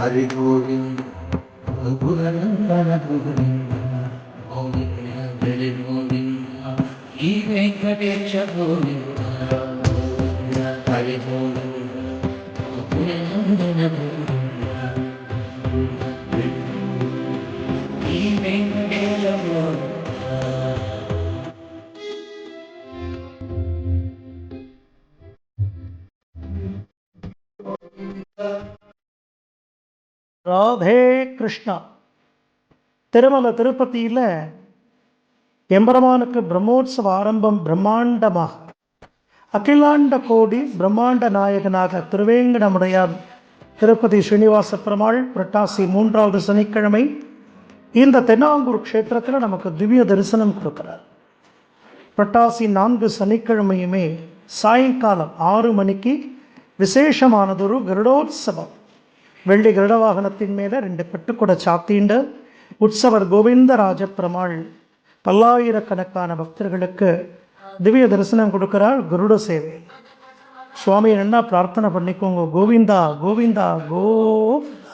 Hari Govinda, Govinda, Govinda, He Venkatesha Govinda, Hari Govinda, Govinda, He Venkatesha Govinda. Radhe Krishna. Thirumalai திருப்பதியில் எம்பெருமானுக்கு பிரம்மோற்சவ ஆரம்பம் பிரம்மாண்டமாக அகிலாண்ட கோடி பிரம்மாண்ட நாயகனாக திருவேங்கடமுடையார் திருப்பதி ஸ்ரீனிவாச பெருமாள் புரட்டாசி 3வது சனிக்கிழமை இந்த தென்னாங்கூர் க்ஷேத்திரத்தில் நமக்கு திவ்ய தரிசனம் கொடுக்கிறார். புரட்டாசி 4 சனிக்கிழமையுமே சாயங்காலம் 6 மணிக்கு விசேஷமானதொரு கருடோத்சவம். வெள்ளி கருட வாகனத்தின் மேலே 2 பெட்டுக்குட சாத்திண்டு உற்சவர் கோவிந்தராஜ பெருமாள் பல்லாயிரக்கணக்கான பக்தர்களுக்கு திவ்ய தரிசனம் கொடுக்கிறார். கருட சேவை. சுவாமி என்ன பிரார்த்தனை பண்ணிக்கோங்க, கோவிந்தா கோவிந்தா கோவிந்தா.